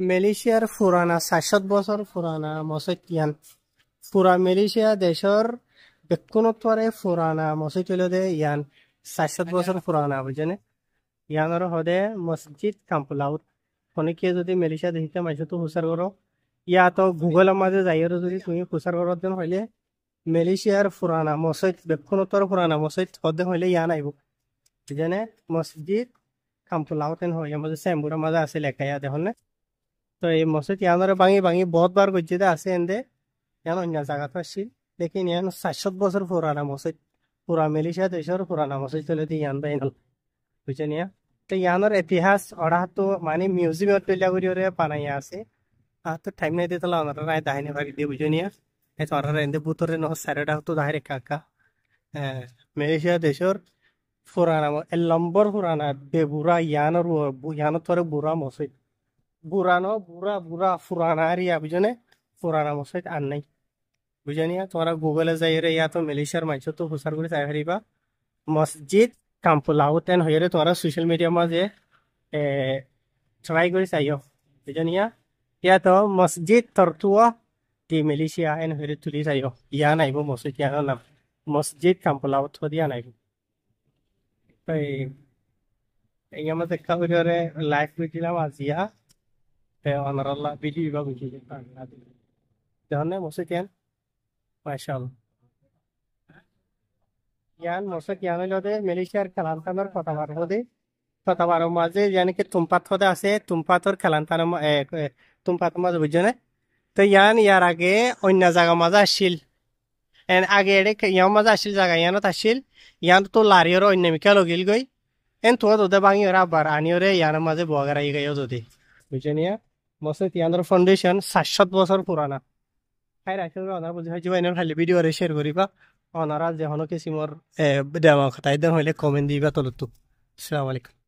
মালয়েশিয়ার পুরানা 400 বছর পুরানা মসজিদ ইয়ান পুরা মালয়েশিয়া দেশের বেকুনত্বরে পুরানা মসজিদ হইল দে ইয়ান 400 বছর পুরানা বুঝছেন ইয়ানোর হদে মসজিদ কাম্পুলাউত অনেকে যদি মালয়েশিয়া দেখিতে মাইছে তো হুসার করো ইয়া তো গুগলের মাঝে যাইয়ের যদি তুমি হুসার করো দেন হইলে মালয়েশিয়ার পুরানা মসজিদ বেকুনত্বর পুরানা মসজিদ হদে হইলে ইয়ান আইব বুঝছেন মসজিদ কাম্পুলাউতেন হয় আমাদের স্যাম্বুরের মাঝে আছে লেখা ইয়া দেখুন তো এই মসজিদ ইয়ানোরে ভাঙি ভাঙি বহুত বার গজ্জিতে আছে এন্দে ইয়ান অন্য জায়গাতে আসছিল লেকিন ইয়ান 400 বছর পুরানা মসজিদ পুরা মালয়েশিয়া দেশের পুরানা মসজিদ চলে দিয়ে ইয়ান বাইনাল বুঝছেন ইয়া তো ইয়ানোর ইতিহাস ওরা তো মানে মিউজিয়ামত তৈরি করে বানাইয়া আছে আর তো টাইম নাই দিতে ওনারা নাই দাহিনী ভাগ দিয়ে বুঝছেন ইয়া এই তো ওরা এন্দে বুতরে ন সাইডটা তো দাহিরে কাকা মালয়েশিয়া দেশের পুরানা এক নম্বর পুরানা বেবুরা ইয়ানোর তোরে বুড়া মসজিদ বুড়ানো বুড়া বুড়া পুরানা আর ইয়া বুঝনে পুরানা মসজিদ আর নাই বুঝানি তোমরা গুগলে যাই রে ইয়া তো মালয়েশিয়ার মাইছ তো হুসার করে চাই হারিবা মসজিদ কাম্পুলাও তেন হয়ে তোমরা সোশ্যাল মিডিয়া মাঝে ট্রাই করে চাইও বুঝানি ইয়া তো মসজিদ তরতুয়া দি মালয়েশিয়া এন হয়ে তুলি চাইও ইয়া নাইব মসজিদ ইয়ানোর নাম মসজিদ কাম্পুলাও তো দিয়া নাইব তো এই আমাদের কাউরে লাইভ করেছিলাম আজিয়া অনারল্লাহ ভিডিও বিভাগ দেখুন মসজিদ ইয়ান মাশাআল্লাহ ইয়ান মসজিদ ইয়ান হইলে মালয়েশিয়ার খেলান্তানোর কথাবার মাঝে ইয়ানি কি তুমপাত হতে আছে তুমপাতর খেলান্তানোর তুমপাত মাঝে বুঝছো না তো ইয়ার আগে অন্য জায়গা মাঝে আসছিল আগে ইয়ার মাঝে আসছিল জায়গা ইয়ানত আসছিল ইয়ান তো লারিয়র অন্য মিকা লগিল গই তো তোদের ভাঙি ওরা আবার আনি ওরে ইয়ার মাঝে বগারাই গাইও যদি বুঝছো নিয়া মসজিদ ইয়ানোর ফাউন্ডেশন 700 বছর পুরানা খাই রাখলে ওনারা বুঝি হয়েছে এনে খালি ভিডিও শেয়ার করিবা ওনারা যে হনো কিসিমর দেওয়া কথা এদের হইলে কমেন্ট দিবা তলতো আসসালামু আলাইকুম